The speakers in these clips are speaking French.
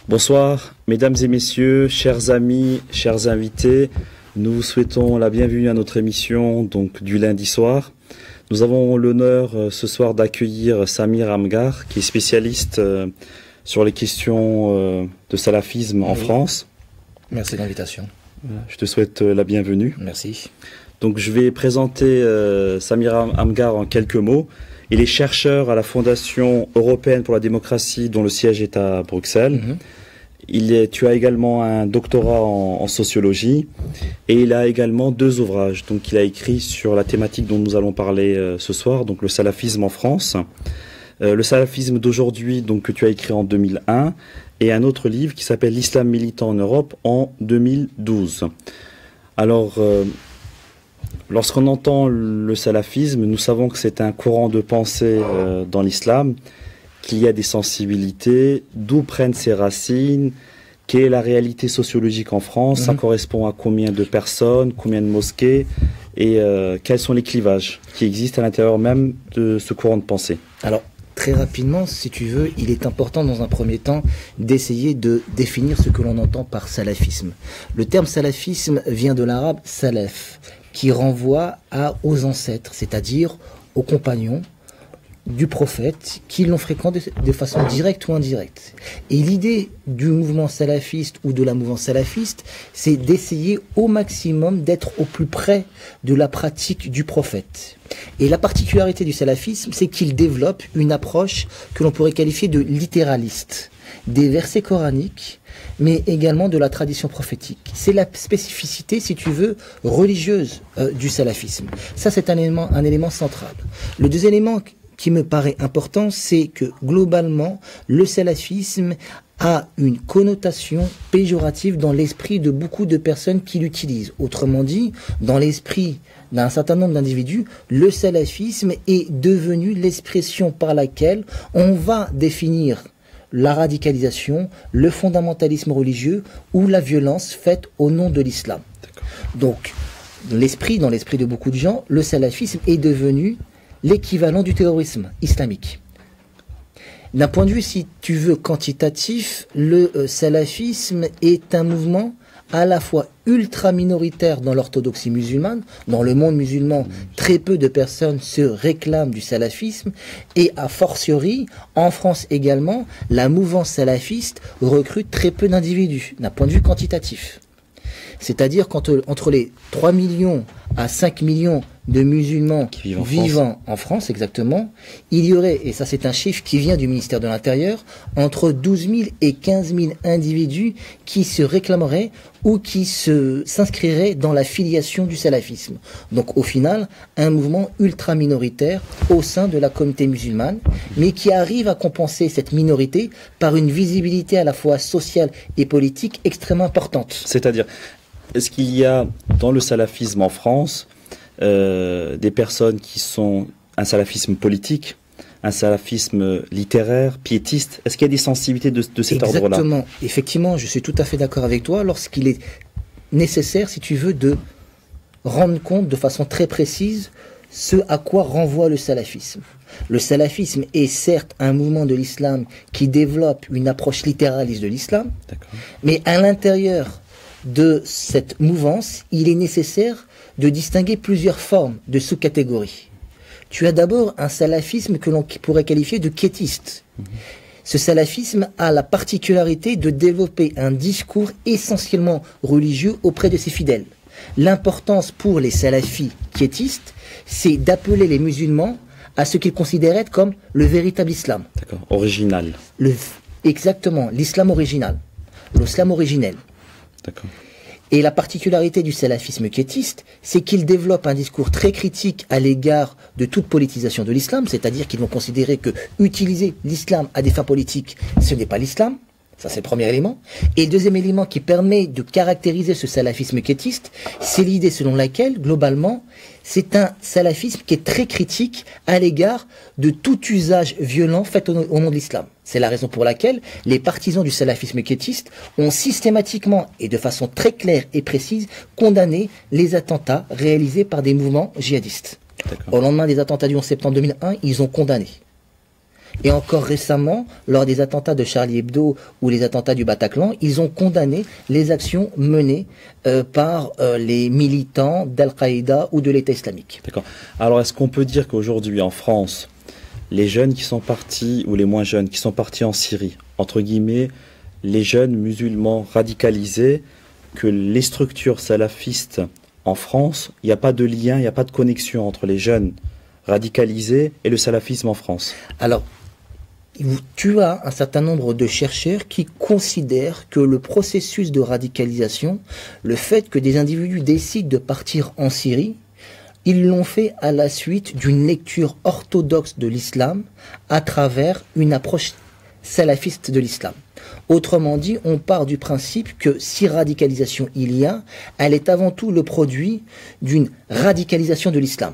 Bonsoir, mesdames et messieurs, chers amis, chers invités. Nous vous souhaitons la bienvenue à notre émission donc du lundi soir. Nous avons l'honneur ce soir d'accueillir Samir Amghar, qui est spécialiste sur les questions de salafisme en France. Merci de l'invitation. Je te souhaite la bienvenue. Merci. Donc je vais présenter Samir Amghar en quelques mots. Il est chercheur à la Fondation européenne pour la démocratie, dont le siège est à Bruxelles. Tu as également un doctorat en sociologie et il a également 2 ouvrages. Donc il a écrit sur la thématique dont nous allons parler ce soir, donc le salafisme en France. Le salafisme d'aujourd'hui, donc que tu as écrit en 2001, et un autre livre qui s'appelle L'islam militant en Europe en 2012. Alors, lorsqu'on entend le salafisme, nous savons que c'est un courant de pensée dans l'islam, qu'il y a des sensibilités, d'où prennent ses racines, quelle est la réalité sociologique en France, ça correspond à combien de personnes, combien de mosquées, et quels sont les clivages qui existent à l'intérieur même de ce courant de pensée. Alors, très rapidement, si tu veux, il est important dans un premier temps d'essayer de définir ce que l'on entend par salafisme. Le terme salafisme vient de l'arabe salaf, qui renvoie aux ancêtres, c'est-à-dire aux compagnons du prophète qui l'ont fréquenté de façon directe ou indirecte. Et l'idée du mouvement salafiste ou de la mouvance salafiste, c'est d'essayer au maximum d'être au plus près de la pratique du prophète. Et la particularité du salafisme, c'est qu'il développe une approche que l'on pourrait qualifier de littéraliste, des versets coraniques, mais également de la tradition prophétique. C'est la spécificité, si tu veux, religieuse du salafisme. Ça, c'est un élément central. Le deuxième élément qui me paraît important, c'est que globalement, le salafisme a une connotation péjorative dans l'esprit de beaucoup de personnes qui l'utilisent. Autrement dit, dans l'esprit d'un certain nombre d'individus, le salafisme est devenu l'expression par laquelle on va définir la radicalisation, le fondamentalisme religieux ou la violence faite au nom de l'islam. Donc, dans l'esprit de beaucoup de gens, le salafisme est devenu l'équivalent du terrorisme islamique. D'un point de vue, si tu veux, quantitatif, le salafisme est un mouvement à la fois ultra minoritaire dans l'orthodoxie musulmane. Dans le monde musulman, très peu de personnes se réclament du salafisme, et a fortiori, en France également, la mouvance salafiste recrute très peu d'individus, d'un point de vue quantitatif. C'est-à-dire qu'entre les 3 millions à 5 millions de musulmans vivant en France, exactement, il y aurait, et ça c'est un chiffre qui vient du ministère de l'Intérieur, entre 12 000 et 15 000 individus qui se réclameraient ou qui s'inscriraient dans la filiation du salafisme. Donc au final, un mouvement ultra minoritaire au sein de la communauté musulmane, mais qui arrive à compenser cette minorité par une visibilité à la fois sociale et politique extrêmement importante. C'est-à-dire, est-ce qu'il y a dans le salafisme en France des personnes qui sont un salafisme politique, un salafisme littéraire, piétiste? Est-ce qu'il y a des sensibilités de cet ordre-là? Exactement. Effectivement, je suis tout à fait d'accord avec toi lorsqu'il est nécessaire, si tu veux, de rendre compte de façon très précise ce à quoi renvoie le salafisme. Le salafisme est certes un mouvement de l'islam qui développe une approche littéraliste de l'islam, mais à l'intérieur de cette mouvance, il est nécessaire de distinguer plusieurs formes de sous-catégories. Tu as d'abord un salafisme que l'on pourrait qualifier de quiétiste. Ce salafisme a la particularité de développer un discours essentiellement religieux auprès de ses fidèles. L'importance pour les salafis quiétistes, c'est d'appeler les musulmans à ce qu'ils considèrent être comme le véritable islam. D'accord, original. Exactement, l'islam original, l'islam originel. D'accord. Et la particularité du salafisme quiétiste, c'est qu'il développe un discours très critique à l'égard de toute politisation de l'islam, c'est-à-dire qu'ils vont considérer que utiliser l'islam à des fins politiques, ce n'est pas l'islam. Ça, c'est le premier élément. Et le deuxième élément qui permet de caractériser ce salafisme quiétiste, c'est l'idée selon laquelle, globalement, c'est un salafisme qui est très critique à l'égard de tout usage violent fait au nom de l'islam. C'est la raison pour laquelle les partisans du salafisme quiétiste ont systématiquement et de façon très claire et précise condamné les attentats réalisés par des mouvements djihadistes. Au lendemain des attentats du 11 septembre 2001, ils ont condamné. Et encore récemment, lors des attentats de Charlie Hebdo ou les attentats du Bataclan, ils ont condamné les actions menées par les militants d'Al-Qaïda ou de l'État islamique. D'accord. Alors, est-ce qu'on peut dire qu'aujourd'hui, en France, les jeunes qui sont partis, ou les moins jeunes, qui sont partis en Syrie, entre guillemets, les jeunes musulmans radicalisés, que les structures salafistes en France, il n'y a pas de lien, il n'y a pas de connexion entre les jeunes radicalisés et le salafisme en France? Alors, tu as un certain nombre de chercheurs qui considèrent que le processus de radicalisation, le fait que des individus décident de partir en Syrie, ils l'ont fait à la suite d'une lecture orthodoxe de l'islam à travers une approche salafiste de l'islam. Autrement dit, on part du principe que si radicalisation il y a, elle est avant tout le produit d'une radicalisation de l'islam.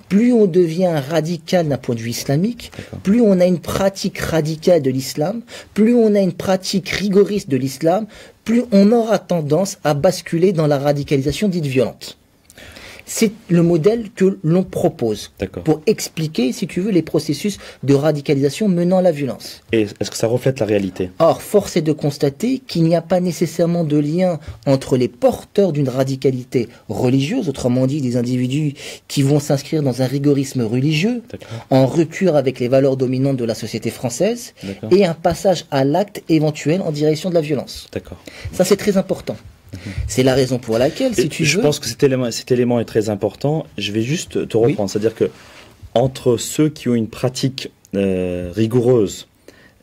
Plus on devient radical d'un point de vue islamique, plus on a une pratique radicale de l'islam, plus on a une pratique rigoriste de l'islam, plus on aura tendance à basculer dans la radicalisation dite violente. C'est le modèle que l'on propose pour expliquer, si tu veux, les processus de radicalisation menant à la violence. Et est-ce que ça reflète la réalité? Or, force est de constater qu'il n'y a pas nécessairement de lien entre les porteurs d'une radicalité religieuse, autrement dit des individus qui vont s'inscrire dans un rigorisme religieux, en rupture avec les valeurs dominantes de la société française, et un passage à l'acte éventuel en direction de la violence. Ça, c'est très important. C'est la raison pour laquelle, si tu veux... Je pense que cet élément est très important. Je vais juste te reprendre. C'est-à-dire que entre ceux qui ont une pratique rigoureuse,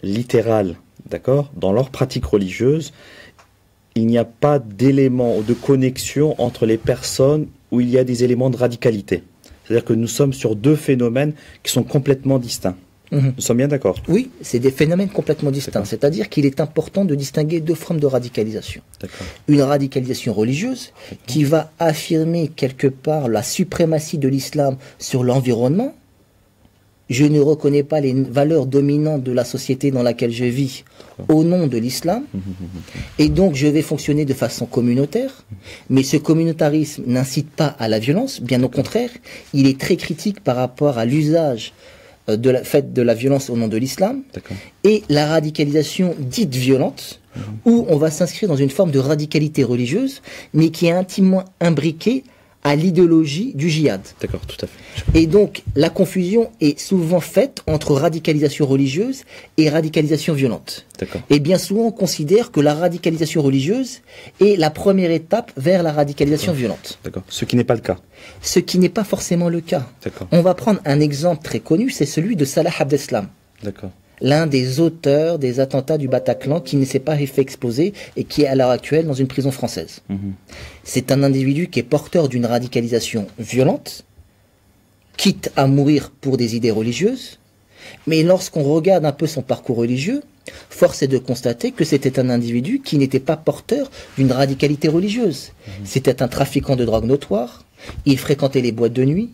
littérale, d'accord, dans leur pratique religieuse, il n'y a pas d'élément ou de connexion entre les personnes où il y a des éléments de radicalité. C'est-à-dire que nous sommes sur deux phénomènes qui sont complètement distincts. Nous sommes bien d'accord? Oui, c'est des phénomènes complètement distincts. C'est-à-dire qu'il est important de distinguer deux formes de radicalisation. Une radicalisation religieuse qui va affirmer quelque part la suprématie de l'islam sur l'environnement. Je ne reconnais pas les valeurs dominantes de la société dans laquelle je vis au nom de l'islam. Et donc je vais fonctionner de façon communautaire. Mais ce communautarisme n'incite pas à la violence. Bien au contraire, il est très critique par rapport à l'usage de la violence au nom de l'islam, et la radicalisation dite violente, où on va s'inscrire dans une forme de radicalité religieuse, mais qui est intimement imbriquée à l'idéologie du djihad. D'accord, tout à fait. Et donc, la confusion est souvent faite entre radicalisation religieuse et radicalisation violente. Et bien souvent, on considère que la radicalisation religieuse est la première étape vers la radicalisation violente. Ce qui n'est pas le cas. Ce qui n'est pas forcément le cas. On va prendre un exemple très connu, c'est celui de Salah Abdeslam. L'un des auteurs des attentats du Bataclan qui ne s'est pas fait exploser et qui est à l'heure actuelle dans une prison française. C'est un individu qui est porteur d'une radicalisation violente, quitte à mourir pour des idées religieuses, mais lorsqu'on regarde un peu son parcours religieux, force est de constater que c'était un individu qui n'était pas porteur d'une radicalité religieuse. C'était un trafiquant de drogue notoire, il fréquentait les boîtes de nuit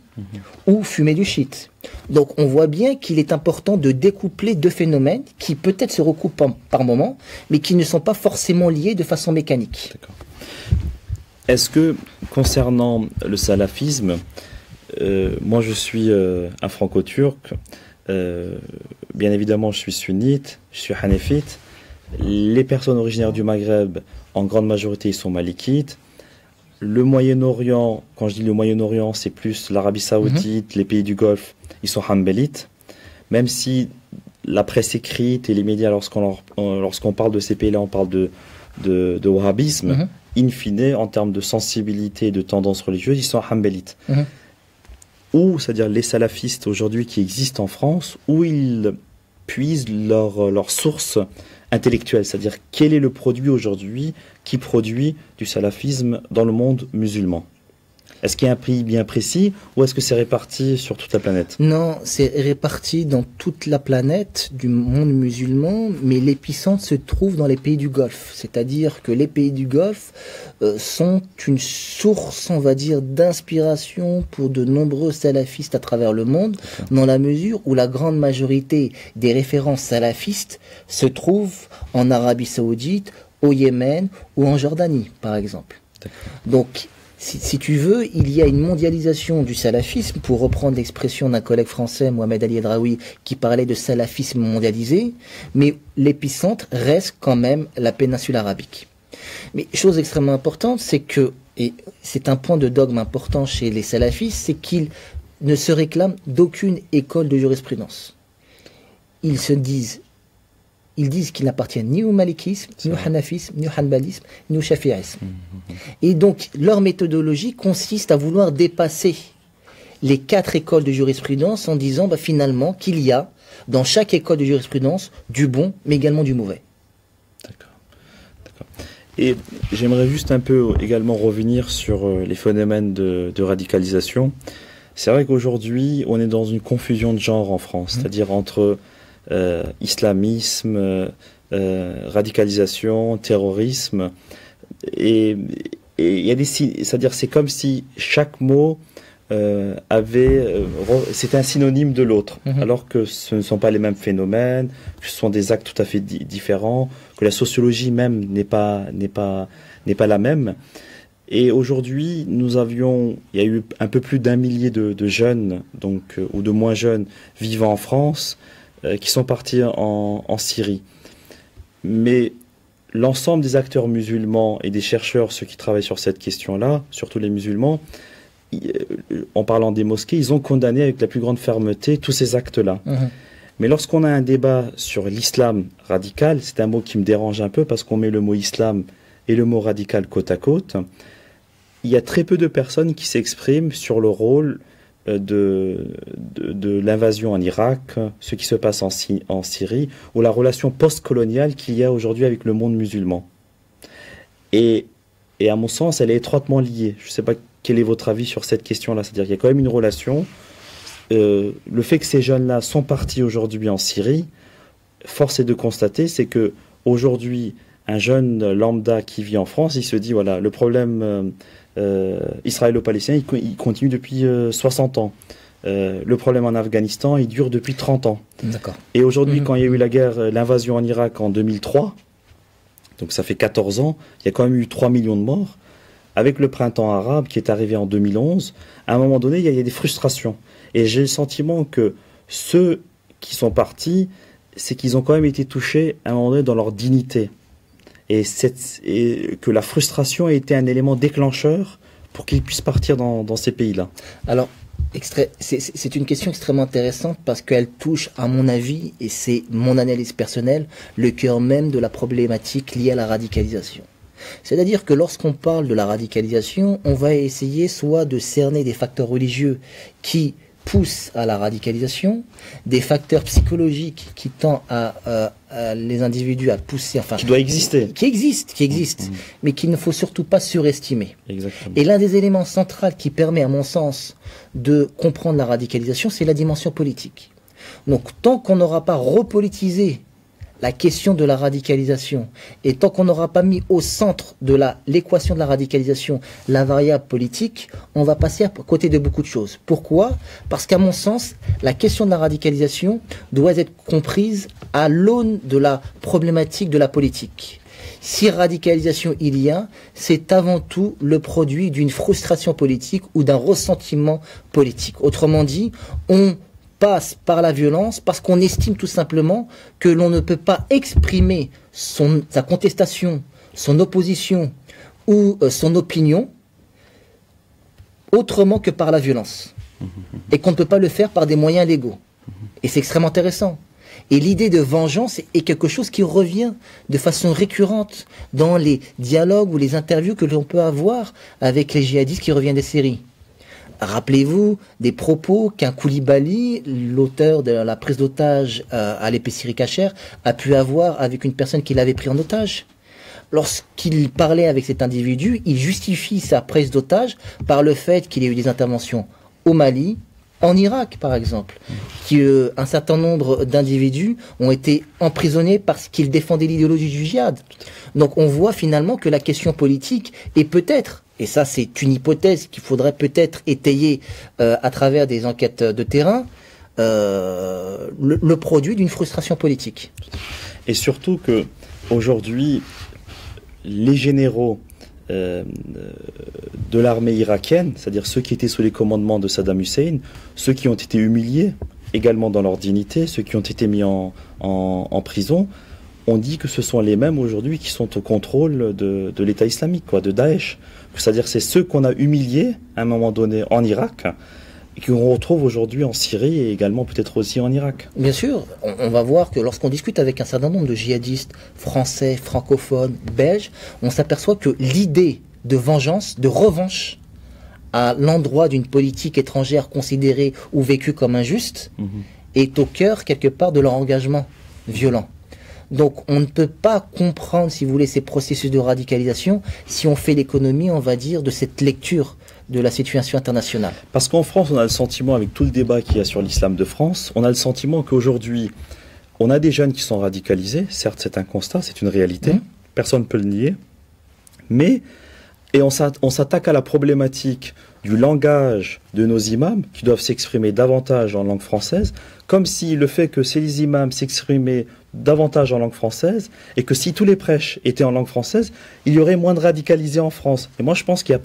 ou fumait du shit. Donc on voit bien qu'il est important de découpler deux phénomènes qui peut-être se recoupent par moments, mais qui ne sont pas forcément liés de façon mécanique. Est-ce que, concernant le salafisme, moi je suis un franco-turc, bien évidemment je suis sunnite, je suis hanéfite, les personnes originaires du Maghreb, en grande majorité, ils sont malikites. Le Moyen-Orient, quand je dis le Moyen-Orient, c'est plus l'Arabie Saoudite, les pays du Golfe, ils sont hanbalites. Même si la presse écrite et les médias, lorsqu'on parle de ces pays-là, on parle de wahhabisme, in fine, en termes de sensibilité et de tendance religieuse, ils sont hanbalites. Ou, c'est-à-dire les salafistes aujourd'hui qui existent en France, où ils puisent leur source intellectuelle, c'est-à-dire quel est le produit aujourd'hui qui produit du salafisme dans le monde musulman? Est-ce qu'il y a un pays bien précis ou est-ce que c'est réparti sur toute la planète? Non, c'est réparti dans toute la planète du monde musulman, mais l'épicentre se trouve dans les pays du Golfe. C'est-à-dire que les pays du Golfe sont une source, on va dire, d'inspiration pour de nombreux salafistes à travers le monde, dans la mesure où la grande majorité des références salafistes se trouvent en Arabie Saoudite, au Yémen ou en Jordanie, par exemple. Donc, si tu veux, il y a une mondialisation du salafisme, pour reprendre l'expression d'un collègue français, Mohamed Ali Edraoui, qui parlait de salafisme mondialisé, mais l'épicentre reste quand même la péninsule arabique. Mais chose extrêmement importante, c'est que, et c'est un point de dogme important chez les salafistes, c'est qu'ils ne se réclament d'aucune école de jurisprudence. Ils disent qu'ils n'appartiennent ni au malikisme, ni au hanafisme, ni au hanbalisme, ni au shafi'isme. Et donc, leur méthodologie consiste à vouloir dépasser les 4 écoles de jurisprudence en disant finalement qu'il y a dans chaque école de jurisprudence du bon, mais également du mauvais. D'accord. Et j'aimerais juste un peu également revenir sur les phénomènes de radicalisation. C'est vrai qu'aujourd'hui, on est dans une confusion de genre en France, c'est-à-dire entre islamisme, radicalisation, terrorisme, et il y a c'est-à-dire c'est comme si chaque mot c'était un synonyme de l'autre, alors que ce ne sont pas les mêmes phénomènes, que ce sont des actes tout à fait différents, que la sociologie même n'est pas la même. Et aujourd'hui, il y a eu un peu plus d'1 millier de jeunes, donc ou de moins jeunes, vivant en France, qui sont partis en Syrie. Mais l'ensemble des acteurs musulmans et des chercheurs, ceux qui travaillent sur cette question-là, surtout les musulmans, en parlant des mosquées, ils ont condamné avec la plus grande fermeté tous ces actes-là. Mais lorsqu'on a un débat sur l'islam radical, c'est un mot qui me dérange un peu parce qu'on met le mot islam et le mot radical côte à côte, il y a très peu de personnes qui s'expriment sur le rôle de l'invasion en Irak, ce qui se passe en Syrie, ou la relation post-coloniale qu'il y a aujourd'hui avec le monde musulman. Et à mon sens, elle est étroitement liée. Je ne sais pas quel est votre avis sur cette question-là. C'est-à-dire qu'il y a quand même une relation. Le fait que ces jeunes-là sont partis aujourd'hui en Syrie, force est de constater, c'est que aujourd'hui, un jeune lambda qui vit en France, il se dit, voilà, le problème israélo-palestinien, il continue depuis 60 ans. Le problème en Afghanistan, il dure depuis 30 ans. D'accord. Et aujourd'hui, quand il y a eu l'invasion en Irak en 2003, donc ça fait 14 ans, il y a quand même eu 3 millions de morts. Avec le printemps arabe qui est arrivé en 2011, à un moment donné, il y a des frustrations. Et j'ai le sentiment que ceux qui sont partis, c'est qu'ils ont quand même été touchés à un moment donné dans leur dignité. Et que la frustration a été un élément déclencheur pour qu'ils puissent partir dans ces pays-là. Alors, c'est une question extrêmement intéressante parce qu'elle touche, à mon avis, et c'est mon analyse personnelle, le cœur même de la problématique liée à la radicalisation. C'est-à-dire que lorsqu'on parle de la radicalisation, on va essayer soit de cerner des facteurs religieux qui poussent à la radicalisation, des facteurs psychologiques qui tendent à les individus à pousser, enfin, qui doit exister, qui existe, mais qu'il ne faut surtout pas surestimer. Exactement. Et l'un des éléments centraux qui permet, à mon sens, de comprendre la radicalisation, c'est la dimension politique. Donc, tant qu'on n'aura pas repolitisé la question de la radicalisation, et tant qu'on n'aura pas mis au centre de l'équation de la radicalisation la variable politique, on va passer à côté de beaucoup de choses. Pourquoi ? Parce qu'à mon sens, la question de la radicalisation doit être comprise à l'aune de la problématique de la politique. Si radicalisation il y a, c'est avant tout le produit d'une frustration politique ou d'un ressentiment politique. Autrement dit, on passe par la violence parce qu'on estime tout simplement que l'on ne peut pas exprimer sa contestation, son opposition ou son opinion autrement que par la violence. Et qu'on ne peut pas le faire par des moyens légaux. Et c'est extrêmement intéressant. Et l'idée de vengeance est quelque chose qui revient de façon récurrente dans les dialogues ou les interviews que l'on peut avoir avec les djihadistes qui reviennent des séries. Rappelez-vous des propos qu'un Koulibaly, l'auteur de la prise d'otage à l'épée Siri Kacher, a pu avoir avec une personne qu'il avait pris en otage. Lorsqu'il parlait avec cet individu, il justifie sa prise d'otage par le fait qu'il y a eu des interventions au Mali, en Irak par exemple, qu'un certain nombre d'individus ont été emprisonnés parce qu'ils défendaient l'idéologie du djihad. Donc on voit finalement que la question politique est peut-être, et ça c'est une hypothèse qu'il faudrait peut-être étayer à travers des enquêtes de terrain, le produit d'une frustration politique. Et surtout que aujourd'hui, les généraux de l'armée irakienne, c'est-à-dire ceux qui étaient sous les commandements de Saddam Hussein, ceux qui ont été humiliés également dans leur dignité, ceux qui ont été mis en prison, on dit que ce sont les mêmes aujourd'hui qui sont au contrôle de l'État islamique, quoi, de Daesh. C'est-à-dire c'est ceux qu'on a humiliés à un moment donné en Irak et qu'on retrouve aujourd'hui en Syrie et également peut-être aussi en Irak. Bien sûr, on va voir que lorsqu'on discute avec un certain nombre de djihadistes français, francophones, belges, on s'aperçoit que l'idée de vengeance, de revanche à l'endroit d'une politique étrangère considérée ou vécue comme injuste est au cœur quelque part de leur engagement violent. Donc on ne peut pas comprendre, si vous voulez, ces processus de radicalisation si on fait l'économie, on va dire, de cette lecture de la situation internationale. Parce qu'en France, on a le sentiment, avec tout le débat qu'il y a sur l'islam de France, on a le sentiment qu'aujourd'hui, on a des jeunes qui sont radicalisés. Certes, c'est un constat, c'est une réalité. Personne ne peut le nier. Mais, et on s'attaque à la problématique du langage de nos imams qui doivent s'exprimer davantage en langue française, comme si le fait que ces imams s'exprimaient davantage en langue française et que si tous les prêches étaient en langue française, il y aurait moins de radicalisés en France. Et moi, je pense qu'il n'y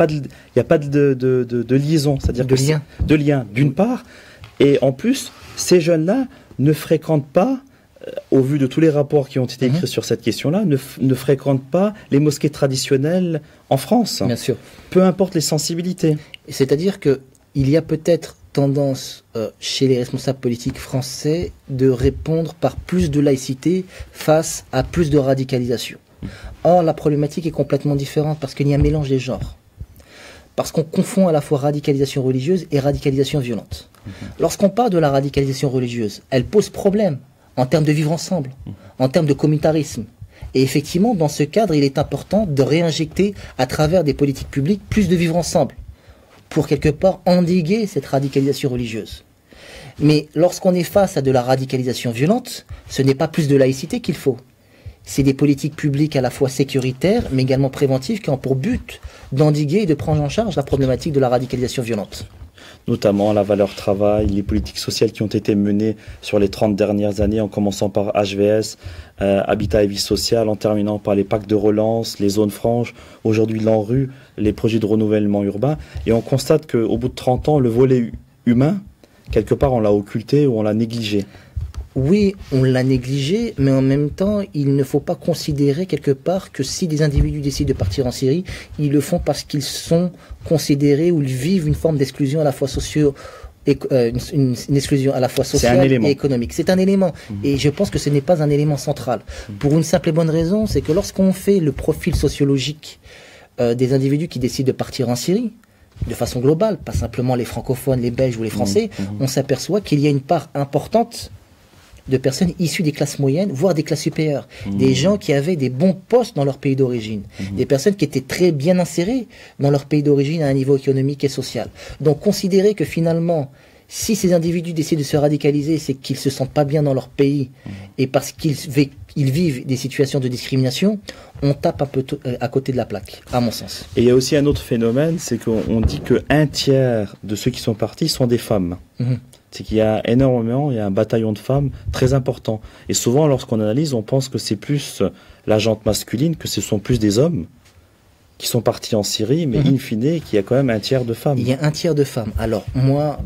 a pas de liaison, c'est-à-dire de lien, d'une part, et en plus, ces jeunes-là ne fréquentent pas, au vu de tous les rapports qui ont été écrits sur cette question-là, ne fréquentent pas les mosquées traditionnelles en France. Bien sûr. Peu importe les sensibilités. C'est-à-dire qu'il y a peut-être tendance chez les responsables politiques français de répondre par plus de laïcité face à plus de radicalisation. Or, la problématique est complètement différente parce qu'il y a un mélange des genres. Parce qu'on confond à la fois radicalisation religieuse et radicalisation violente. Lorsqu'on parle de la radicalisation religieuse, elle pose problème en termes de vivre ensemble, en termes de communautarisme. Et effectivement, dans ce cadre, il est important de réinjecter à travers des politiques publiques plus de vivre ensemble, pour quelque part endiguer cette radicalisation religieuse. Mais lorsqu'on est face à de la radicalisation violente, ce n'est pas plus de laïcité qu'il faut. C'est des politiques publiques à la fois sécuritaires, mais également préventives, qui ont pour but d'endiguer et de prendre en charge la problématique de la radicalisation violente. Notamment la valeur travail, les politiques sociales qui ont été menées sur les 30 dernières années, en commençant par HVS, Habitat et Vie sociale, en terminant par les pactes de relance, les zones franches, aujourd'hui l'ANRU, les projets de renouvellement urbain. Et on constate qu'au bout de 30 ans, le volet humain, quelque part, on l'a occulté ou on l'a négligé. Oui, on l'a négligé, mais en même temps, il ne faut pas considérer quelque part que si des individus décident de partir en Syrie, ils le font parce qu'ils sont considérés ou ils vivent une forme d'exclusion à la fois une exclusion à la fois sociale et économique. C'est un élément. Et je pense que ce n'est pas un élément central. Pour une simple et bonne raison, c'est que lorsqu'on fait le profil sociologique des individus qui décident de partir en Syrie, de façon globale, pas simplement les francophones, les belges ou les français, on s'aperçoit qu'il y a une part importante de personnes issues des classes moyennes, voire des classes supérieures. Des gens qui avaient des bons postes dans leur pays d'origine. Des personnes qui étaient très bien insérées dans leur pays d'origine à un niveau économique et social. Donc considérer que finalement, si ces individus décident de se radicaliser, c'est qu'ils se sentent pas bien dans leur pays et parce qu'ils vivent des situations de discrimination, on tape un peu à côté de la plaque, à mon sens. Et il y a aussi un autre phénomène, c'est qu'on dit qu'un tiers de ceux qui sont partis sont des femmes. C'est qu'il y a énormément, il y a un bataillon de femmes très important. Et souvent, lorsqu'on analyse, on pense que c'est plus la gente masculine, que ce sont plus des hommes qui sont partis en Syrie, mais in fine, qu'il y a quand même un tiers de femmes. Il y a un tiers de femmes. Alors, moi,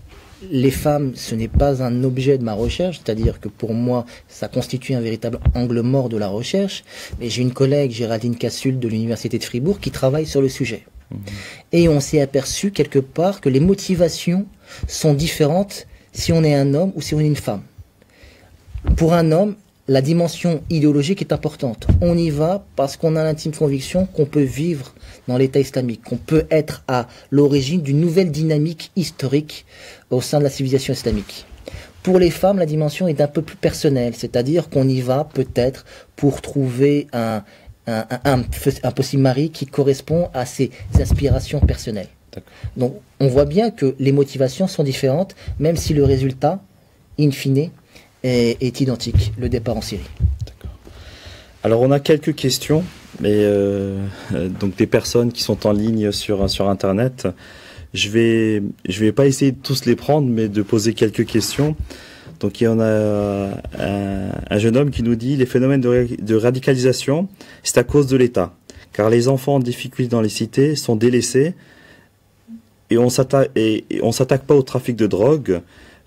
les femmes, ce n'est pas un objet de ma recherche, c'est-à-dire que pour moi, ça constitue un véritable angle mort de la recherche. Mais j'ai une collègue, Géraldine Cassul, de l'Université de Fribourg, qui travaille sur le sujet. Et on s'est aperçu quelque part que les motivations sont différentes si on est un homme ou si on est une femme. Pour un homme, la dimension idéologique est importante. On y va parce qu'on a l'intime conviction qu'on peut vivre dans l'État islamique, qu'on peut être à l'origine d'une nouvelle dynamique historique au sein de la civilisation islamique. Pour les femmes, la dimension est un peu plus personnelle, c'est-à-dire qu'on y va peut-être pour trouver un possible mari qui correspond à ses aspirations personnelles. Donc, on voit bien que les motivations sont différentes, même si le résultat, in fine, est identique, le départ en Syrie. D'accord. Alors, on a quelques questions, mais donc des personnes qui sont en ligne sur Internet. Je vais pas essayer de tous les prendre, mais de poser quelques questions. Donc, il y en a un jeune homme qui nous dit les phénomènes de radicalisation, c'est à cause de l'État. car les enfants en difficulté dans les cités sont délaissés et on s'attaque pas au trafic de drogue.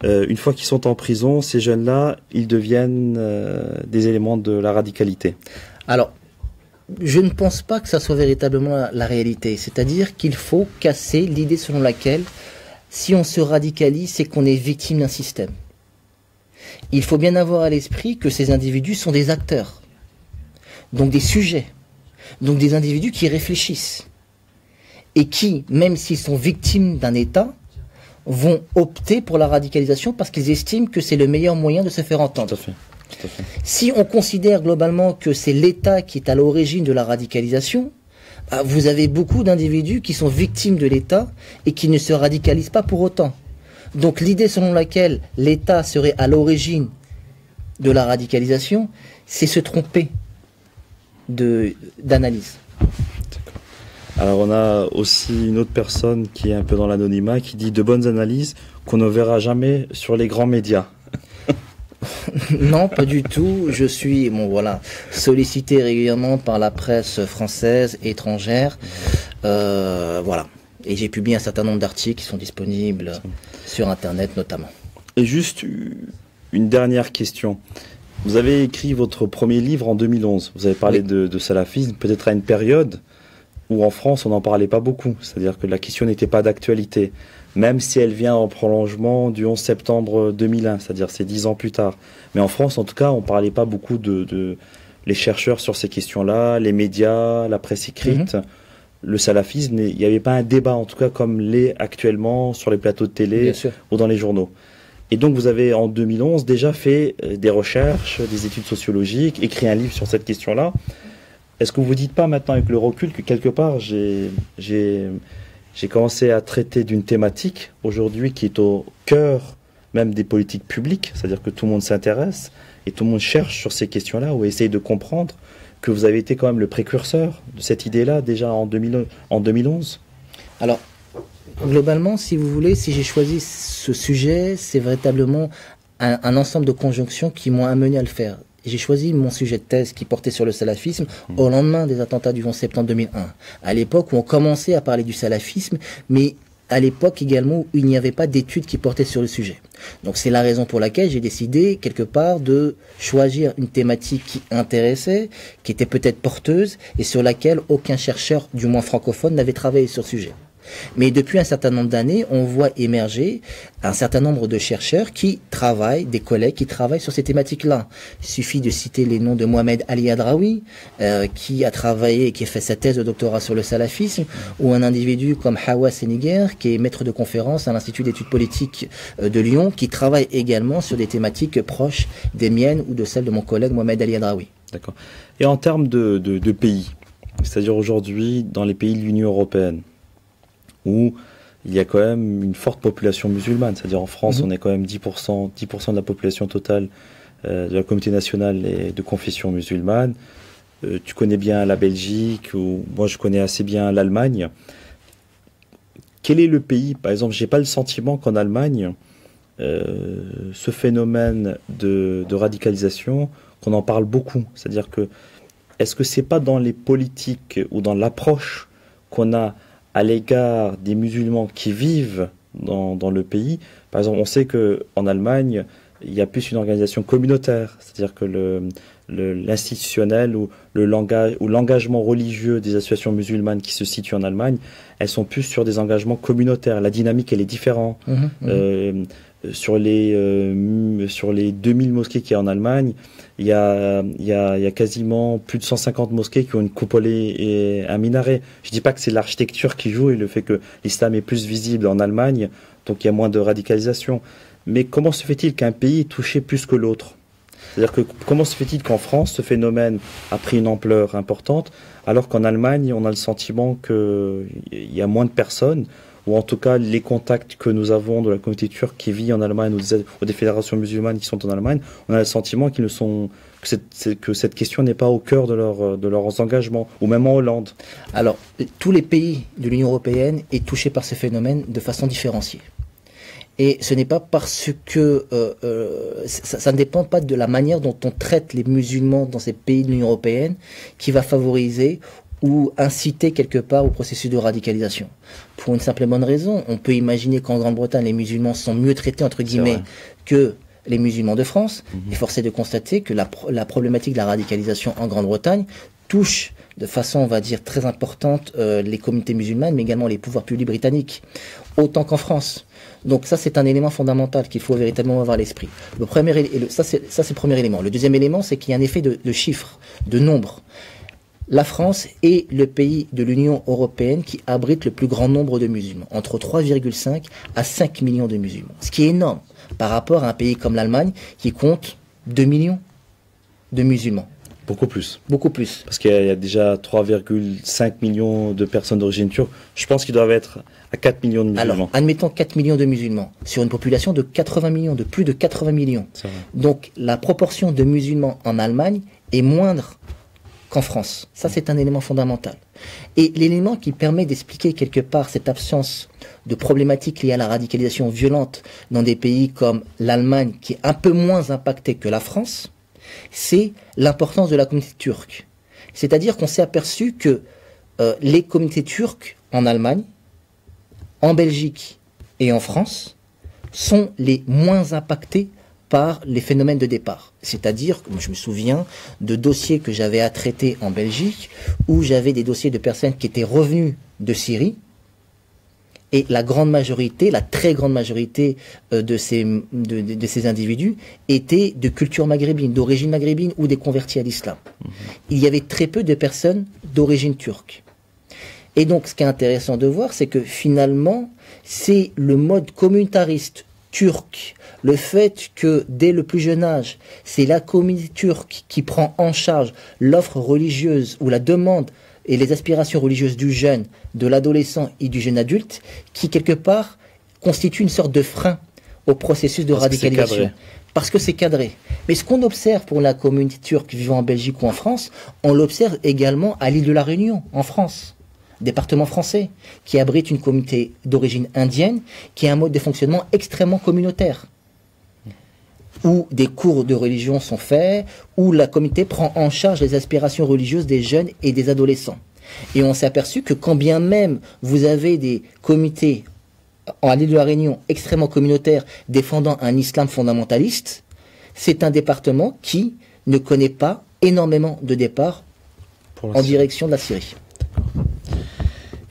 Une fois qu'ils sont en prison, ces jeunes-là, ils deviennent des éléments de la radicalité. Alors, je ne pense pas que ça soit véritablement la réalité. C'est-à-dire qu'il faut casser l'idée selon laquelle, si on se radicalise, c'est qu'on est victime d'un système. Il faut bien avoir à l'esprit que ces individus sont des acteurs, donc des sujets, donc des individus qui réfléchissent, et qui, même s'ils sont victimes d'un État, vont opter pour la radicalisation parce qu'ils estiment que c'est le meilleur moyen de se faire entendre. Tout à fait. Tout à fait. Si on considère globalement que c'est l'État qui est à l'origine de la radicalisation, vous avez beaucoup d'individus qui sont victimes de l'État et qui ne se radicalisent pas pour autant. Donc l'idée selon laquelle l'État serait à l'origine de la radicalisation, c'est se tromper d'analyse. Alors on a aussi une autre personne qui est un peu dans l'anonymat, qui dit de bonnes analyses qu'on ne verra jamais sur les grands médias. Non, pas du tout. Je suis sollicité régulièrement par la presse française, étrangère. Voilà. Et j'ai publié un certain nombre d'articles qui sont disponibles sur Internet notamment. Et juste une dernière question. Vous avez écrit votre premier livre en 2011. Vous avez parlé de salafisme, peut-être à une période où en France on n'en parlait pas beaucoup. C'est-à-dire que la question n'était pas d'actualité. Même si elle vient en prolongement du 11 septembre 2001, c'est-à-dire c'est 10 ans plus tard. Mais en France, en tout cas, on ne parlait pas beaucoup les chercheurs sur ces questions-là, les médias, la presse écrite. Le salafisme, il n'y avait pas un débat, en tout cas, comme l'est actuellement sur les plateaux de télé ou dans les journaux. Et donc, vous avez, en 2011, déjà fait des recherches, des études sociologiques, écrit un livre sur cette question-là. Est-ce que vous ne vous dites pas maintenant, avec le recul, que quelque part, j'ai commencé à traiter d'une thématique aujourd'hui qui est au cœur même des politiques publiques, c'est-à-dire que tout le monde s'intéresse et tout le monde cherche sur ces questions-là ou essaye de comprendre que vous avez été quand même le précurseur de cette idée-là déjà en 2011 ? Alors, globalement, si vous voulez, si j'ai choisi ce sujet, c'est véritablement un ensemble de conjonctions qui m'ont amené à le faire. J'ai choisi mon sujet de thèse qui portait sur le salafisme au lendemain des attentats du 11 septembre 2001. À l'époque où on commençait à parler du salafisme, mais à l'époque également où il n'y avait pas d'études qui portaient sur le sujet. Donc c'est la raison pour laquelle j'ai décidé quelque part de choisir une thématique qui intéressait, qui était peut-être porteuse et sur laquelle aucun chercheur, du moins francophone, n'avait travaillé sur le sujet. Mais depuis un certain nombre d'années, on voit émerger un certain nombre de chercheurs qui travaillent, des collègues qui travaillent sur ces thématiques-là. Il suffit de citer les noms de Mohamed Ali Hadraoui, qui a travaillé et qui a fait sa thèse de doctorat sur le salafisme, ou un individu comme Hawa Seniguer, qui est maître de conférence à l'Institut d'études politiques de Lyon, qui travaille également sur des thématiques proches des miennes ou de celles de mon collègue Mohamed Ali Hadraoui. D'accord. Et en termes de pays, c'est-à-dire aujourd'hui dans les pays de l'Union européenne, où il y a quand même une forte population musulmane, c'est-à-dire en France on est quand même 10% de la population totale de la communauté nationale est de confession musulmane. Tu connais bien la Belgique, ou moi je connais assez bien l'Allemagne. Quel est le pays, par exemple, j'ai pas le sentiment qu'en Allemagne ce phénomène de radicalisation, qu'on en parle beaucoup, c'est-à-dire que est-ce que c'est pas dans les politiques ou dans l'approche qu'on a à l'égard des musulmans qui vivent dans le pays? Par exemple, on sait qu'en Allemagne, il y a plus une organisation communautaire, c'est-à-dire que l'institutionnel ou l'engagement religieux des associations musulmanes qui se situent en Allemagne, elles sont plus sur des engagements communautaires. La dynamique, elle est différente. Sur les 2000 mosquées qu'il y a en Allemagne, il y a quasiment plus de 150 mosquées qui ont une coupole et un minaret. Je dis pas que c'est l'architecture qui joue et le fait que l'islam est plus visible en Allemagne, donc il y a moins de radicalisation. Mais comment se fait-il qu'un pays est touché plus que l'autre? C'est-à-dire que comment se fait-il qu'en France, ce phénomène a pris une ampleur importante, alors qu'en Allemagne, on a le sentiment qu'il y a moins de personnes, ou en tout cas les contacts que nous avons de la communauté turque qui vit en Allemagne ou des fédérations musulmanes qui sont en Allemagne, on a le sentiment qu'ils ne sont, que cette question n'est pas au cœur de leurs engagements, ou même en Hollande. Alors, tous les pays de l'Union européenne sont touchés par ce phénomène de façon différenciée. Et ce n'est pas parce que ça ne dépend pas de la manière dont on traite les musulmans dans ces pays de l'Union européenne qui va favoriser ou inciter quelque part au processus de radicalisation. Pour une simple et bonne raison, on peut imaginer qu'en Grande-Bretagne, les musulmans sont mieux traités, entre guillemets, que les musulmans de France. Et force est de constater que la problématique de la radicalisation en Grande-Bretagne touche de façon, on va dire, très importante les communautés musulmanes, mais également les pouvoirs publics britanniques, autant qu'en France. Donc ça, c'est un élément fondamental qu'il faut véritablement avoir à l'esprit. Ça, c'est le premier élément. Le deuxième élément, c'est qu'il y a un effet de chiffres, de nombre. La France est le pays de l'Union européenne qui abrite le plus grand nombre de musulmans, entre 3,5 à 5 millions de musulmans. Ce qui est énorme par rapport à un pays comme l'Allemagne qui compte 2 millions de musulmans. Beaucoup plus. Beaucoup plus. Parce qu'il y a déjà 3,5 millions de personnes d'origine turque. Je pense qu'ils doivent être à 4 millions de musulmans. Alors, admettons 4 millions de musulmans sur une population de 80 millions, de plus de 80 millions. Donc, la proportion de musulmans en Allemagne est moindre qu'en France. Ça, c'est un élément fondamental. Et l'élément qui permet d'expliquer quelque part cette absence de problématiques liées à la radicalisation violente dans des pays comme l'Allemagne, qui est un peu moins impactée que la France, c'est l'importance de la communauté turque. C'est-à-dire qu'on s'est aperçu que les communautés turques en Allemagne, en Belgique et en France sont les moins impactées par les phénomènes de départ. C'est-à-dire, je me souviens de dossiers que j'avais à traiter en Belgique, où j'avais des dossiers de personnes qui étaient revenues de Syrie, et la grande majorité, la très grande majorité de ces individus étaient de culture maghrébine, d'origine maghrébine ou des convertis à l'islam. Il y avait très peu de personnes d'origine turque. Et donc, ce qui est intéressant de voir, c'est que finalement, c'est le mode communautariste turc, le fait que dès le plus jeune âge, c'est la communauté turque qui prend en charge l'offre religieuse ou la demande et les aspirations religieuses du jeune, de l'adolescent et du jeune adulte, qui quelque part constitue une sorte de frein au processus de radicalisation. Parce que c'est cadré. Mais ce qu'on observe pour la communauté turque vivant en Belgique ou en France, on l'observe également à l'île de la Réunion, en France, département français, qui abrite une communauté d'origine indienne, qui a un mode de fonctionnement extrêmement communautaire, où des cours de religion sont faits, où la communauté prend en charge les aspirations religieuses des jeunes et des adolescents. Et on s'est aperçu que quand bien même vous avez des comités à l'île de la Réunion extrêmement communautaires défendant un islam fondamentaliste, c'est un département qui ne connaît pas énormément de départs en direction de la Syrie.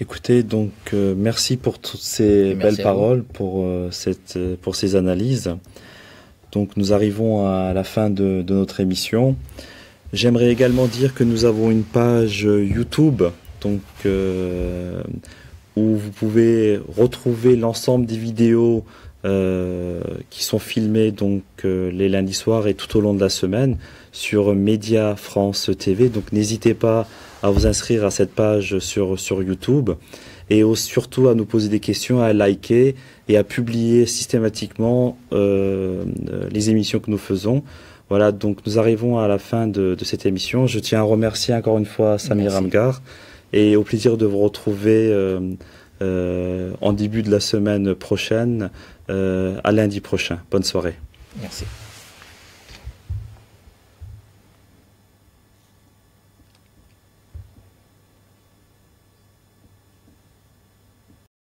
Écoutez, donc merci pour toutes ces belles paroles, pour ces analyses. Donc nous arrivons à la fin de notre émission. J'aimerais également dire que nous avons une page YouTube, donc où vous pouvez retrouver l'ensemble des vidéos qui sont filmées donc les lundis soirs et tout au long de la semaine sur Média France TV. Donc n'hésitez pas à vous inscrire à cette page sur YouTube et surtout à nous poser des questions, à liker et à publier systématiquement les émissions que nous faisons. Voilà, donc nous arrivons à la fin de cette émission. Je tiens à remercier encore une fois Samir Amghar et au plaisir de vous retrouver en début de la semaine prochaine, à lundi prochain. Bonne soirée. Merci.